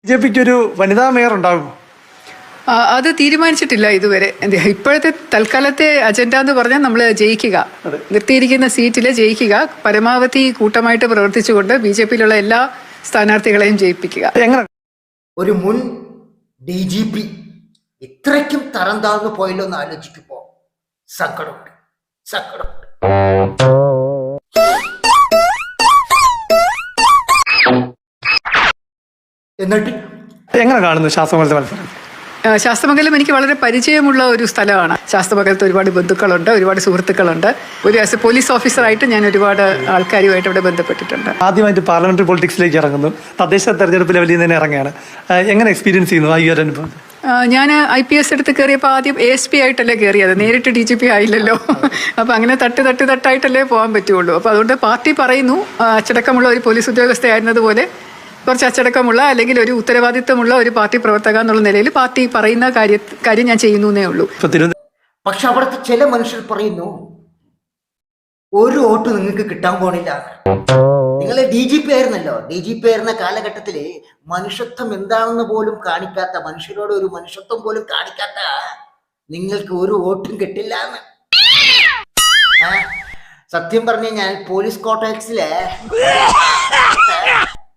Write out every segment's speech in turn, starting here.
ബിജെപിക്ക് ഒരു വനിതാ മേയർ ഉണ്ടാകുമോ? അത് തീരുമാനിച്ചിട്ടില്ല ഇതുവരെ. ഇപ്പോഴത്തെ തൽക്കാലത്തെ അജണ്ട എന്ന് പറഞ്ഞാൽ നമ്മൾ ജയിക്കുക, നിർത്തിയിരിക്കുന്ന സീറ്റിൽ ജയിക്കുക, പരമാവധി കൂട്ടമായിട്ട് പ്രവർത്തിച്ചുകൊണ്ട് BJP-യിലുള്ള എല്ലാ സ്ഥാനാർത്ഥികളെയും ജയിപ്പിക്കുക. എങ്ങനെ ഒരു മുൻ DGP ഇത്രയ്ക്കും തരം താഴ്ന്നു പോയല്ലോ എന്ന് ആലോചിക്കുമ്പോ സങ്കടമുണ്ട്. എന്നിട്ട് എങ്ങനെ കാണുന്നു ശാസ്ത്രമംഗലത്തെ മത്സരം? ശാസ്തമംഗലം എനിക്ക് വളരെ പരിചയമുള്ള ഒരു സ്ഥലമാണ്. ശാസ്തമംഗലത്ത് ഒരുപാട് ബന്ധുക്കളുണ്ട്, ഒരുപാട് സുഹൃത്തുക്കളുണ്ട്. ഒരു ആസ് എ പോലീസ് ഓഫീസറായിട്ട് ഞാൻ ഒരുപാട് ആൾക്കാരുമായിട്ട് ഇവിടെ ബന്ധപ്പെട്ടിട്ടുണ്ട്. ആദ്യമായിട്ട് പാർലമെന്ററി പൊളിറ്റിക്സിലേക്ക് ഇറങ്ങുന്നു, തദ്ദേശ തെരഞ്ഞെടുപ്പിലെ വലിയ തന്നെ ഇറങ്ങുകയാണ്. എങ്ങനെ എക്സ്പീരിയൻസ് ചെയ്യുന്നു ഈ ഒരു അനുഭവം? ഞാൻ IPS എടുത്ത് കയറിയപ്പോൾ ആദ്യം ASP ആയിട്ടല്ലേ കയറിയത്, നേരിട്ട് DGP ആയില്ലല്ലോ. അപ്പം അങ്ങനെ തട്ടായിട്ടല്ലേ പോകാൻ പറ്റുള്ളൂ. അപ്പോൾ അതുകൊണ്ട് പാർട്ടി പറയുന്നു അച്ചടക്കമുള്ള ഒരു പോലീസ് ഉദ്യോഗസ്ഥയായിരുന്നതുപോലെ കുറച്ച് അച്ചടക്കമുള്ള അല്ലെങ്കിൽ ഒരു ഉത്തരവാദിത്വമുള്ള ഒരു പാർട്ടി പ്രവർത്തക എന്നുള്ള നിലയിൽ പാർട്ടി പറയുന്ന കാര്യം ഞാൻ ചെയ്യുന്നേ ഉള്ളൂ. പക്ഷെ അവിടുത്തെ ചില മനുഷ്യർ പറയുന്നു ഒരു വോട്ട് നിങ്ങൾക്ക് കിട്ടാൻ പോണില്ല. നിങ്ങൾ DGP ആയിരുന്നല്ലോ. DGP ആയിരുന്ന കാലഘട്ടത്തില് മനുഷ്യത്വം എന്താണെന്ന് പോലും കാണിക്കാത്ത, മനുഷ്യരോട് ഒരു മനുഷ്യത്വം പോലും കാണിക്കാത്ത നിങ്ങൾക്ക് ഒരു വോട്ടും കിട്ടില്ല എന്ന്. സത്യം പറഞ്ഞു കഴിഞ്ഞാൽ പോലീസ് കോട്ടേഴ്സിലെ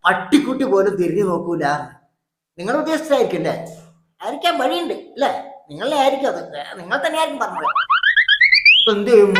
പട്ടിക്കുട്ടി പോലും തിരിഞ്ഞു നോക്കൂല. നിങ്ങൾ ഉദ്ദേശിച്ചായിരിക്കും അല്ലേ? ആയിരിക്കാൻ വഴിയുണ്ട് അല്ലേ? നിങ്ങളെ ആയിരിക്കും, അത് നിങ്ങൾ തന്നെ ആയിരിക്കും പറഞ്ഞത്. എന്ത് ചെയ്യും